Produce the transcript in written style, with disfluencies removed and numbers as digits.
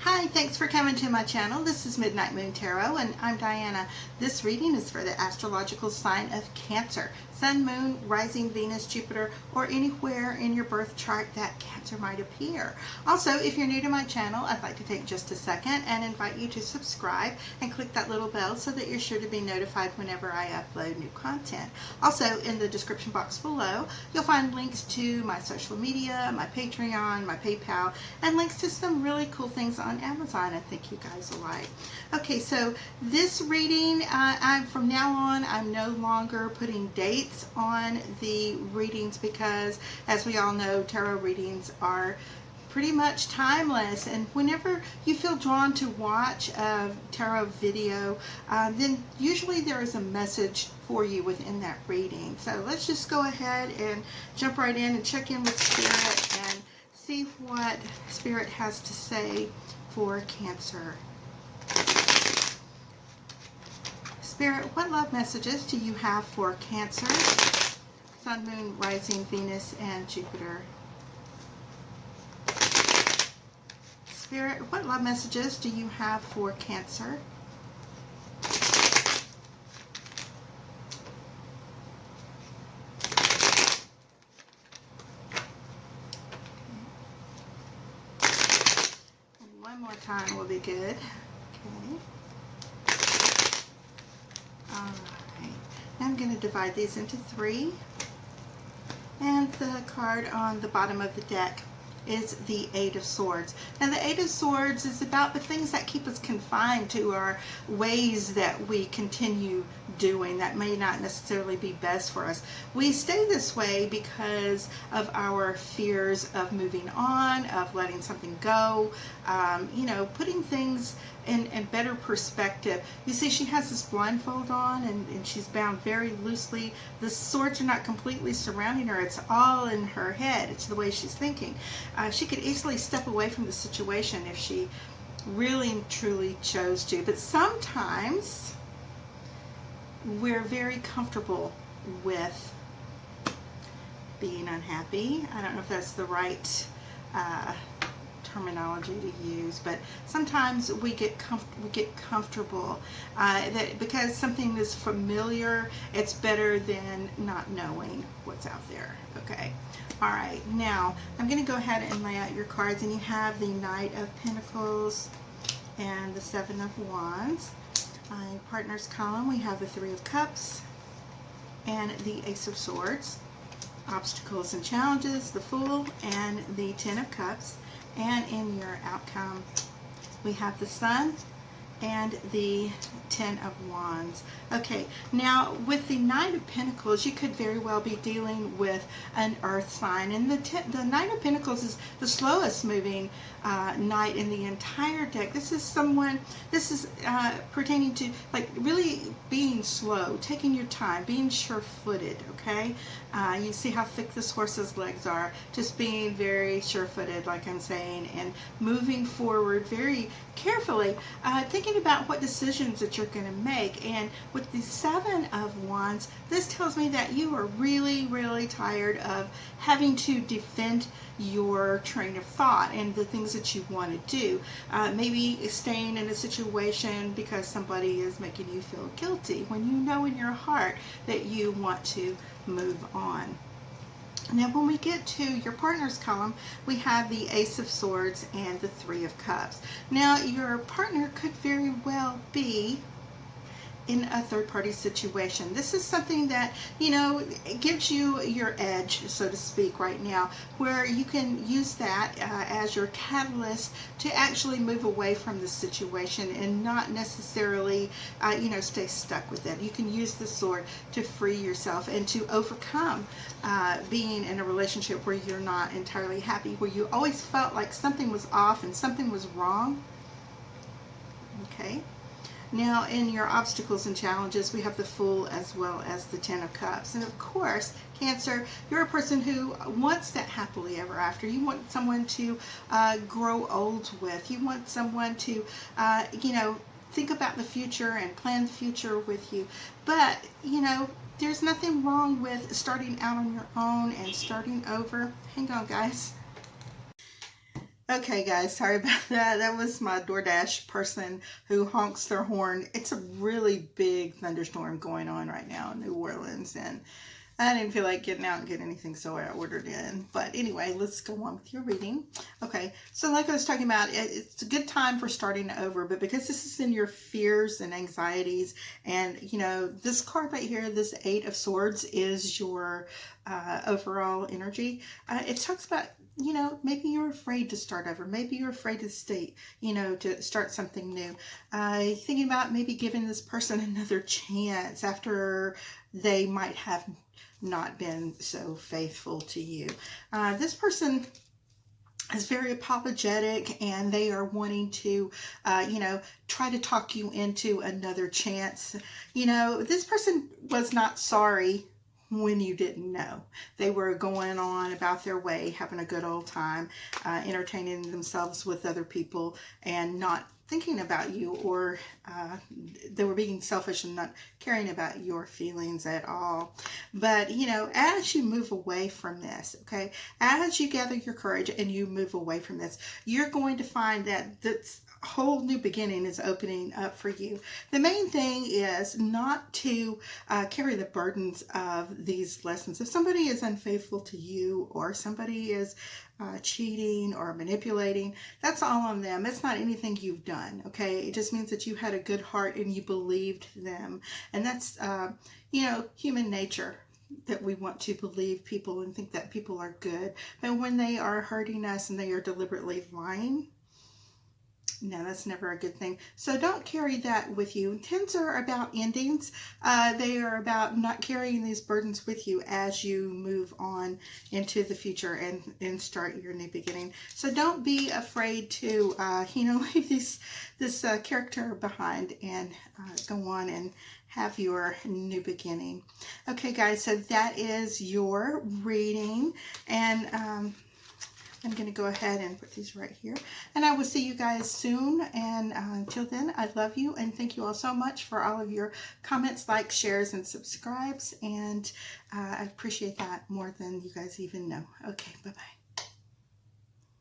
Hi, thanks for coming to my channel. This is Midnight Moon Tarot and I'm Diana. This reading is for the astrological sign of Cancer. Sun, Moon, Rising, Venus, Jupiter, or anywhere in your birth chart that Cancer might appear. Also, if you're new to my channel, I'd like to take just a second and invite you to subscribe and click that little bell so that you're sure to be notified whenever I upload new content. Also, in the description box below, you'll find links to my social media, my Patreon, my PayPal, and links to some really cool things on Amazon I think you guys will like. Okay, so this reading, from now on, I'm no longer putting dates on the readings because, as we all know, tarot readings are pretty much timeless, and whenever you feel drawn to watch a tarot video, then usually there is a message for you within that reading. So let's just go ahead and jump right in and check in with Spirit and see what Spirit has to say for Cancer. Spirit, what love messages do you have for Cancer, Sun, Moon, Rising, Venus, and Jupiter? Spirit, what love messages do you have for Cancer? And one more time will be good. Okay. Alright. Now I'm going to divide these into three. And the card on the bottom of the deck is the Eight of Swords. And the Eight of Swords is about the things that keep us confined to our ways that we continue doing that may not necessarily be best for us. We stay this way because of our fears of moving on, of letting something go, putting things in better perspective. You see, she has this blindfold on and she's bound very loosely. The swords are not completely surrounding her. It's all in her head. It's the way she's thinking. She could easily step away from the situation if she really and truly chose to. But sometimes we're very comfortable with being unhappy. I don't know if that's the right terminology to use, but sometimes we get comfortable that because something is familiar, it's better than not knowing what's out there. Okay. All right, now I'm going to go ahead and lay out your cards, and you have the Knight of Pentacles and the Seven of Wands. Partners column, we have the Three of Cups and the Ace of Swords. Obstacles and challenges, the Fool and the Ten of Cups. And in your outcome, we have the Sun and the Ten of Wands. Okay, now with the Knight of Pentacles, you could very well be dealing with an earth sign, and the Knight of Pentacles is the slowest moving knight in the entire deck. This is pertaining to like really being slow, taking your time, being sure-footed. Okay, you see how thick this horse's legs are, just being very sure-footed, like I'm saying, and moving forward very carefully, thinking about what decisions that you're going to make. And with the Seven of Wands, this tells me that you are really, really tired of having to defend your train of thought and the things that you want to do. Maybe staying in a situation because somebody is making you feel guilty when you know in your heart that you want to move on. Now when we get to your partners column, we have the Ace of Swords and the Three of Cups. Now your partner could very well be in a third-party situation. This is something that, it gives you your edge, so to speak, right now, where you can use that as your catalyst to actually move away from the situation and not necessarily, stay stuck with it. You can use the sword to free yourself and to overcome being in a relationship where you're not entirely happy, where you always felt like something was off and something was wrong. Okay. Now in your obstacles and challenges, we have the Fool as well as the Ten of Cups. And of course, Cancer, you're a person who wants that happily ever after. You want someone to grow old with. You want someone to, think about the future and plan the future with you. But, there's nothing wrong with starting out on your own and starting over. Hang on, guys. Okay, guys, sorry about that. That was my DoorDash person who honks their horn. It's a really big thunderstorm going on right now in New Orleans, and I didn't feel like getting out and getting anything, so I ordered in. But anyway, let's go on with your reading. Okay, so like I was talking about, it's a good time for starting over, but because this is in your fears and anxieties, and you know, this card right here, this Eight of Swords, is your overall energy. It talks about, you know, maybe you're afraid to start over. Maybe you're afraid to stay, you know, to start something new. Thinking about maybe giving this person another chance after they might have not been so faithful to you. This person is very apologetic, and they are wanting to, you know, try to talk you into another chance. You know, this person was not sorry when you didn't know. They were going on about their way, having a good old time, entertaining themselves with other people, and not thinking about you, or they were being selfish and not caring about your feelings at all. But you know, as you move away from this, okay, as you gather your courage and you move away from this, you're going to find that this whole new beginning is opening up for you. The main thing is not to carry the burdens of these lessons. If somebody is unfaithful to you, or somebody is cheating or manipulating, that's all on them. It's not anything you've done, okay? It just means that you had a good heart and you believed them. And that's, you know, human nature, that we want to believe people and think that people are good. But when they are hurting us and they are deliberately lying, no, that's never a good thing. So don't carry that with you. Tens are about endings. They are about not carrying these burdens with you as you move on into the future and start your new beginning. So don't be afraid to, you know, leave this character behind and go on and have your new beginning. Okay, guys, so that is your reading. And I'm going to go ahead and put these right here. And I will see you guys soon. And until then, I love you. And thank you all so much for all of your comments, likes, shares, and subscribes. And I appreciate that more than you guys even know. Okay, bye-bye.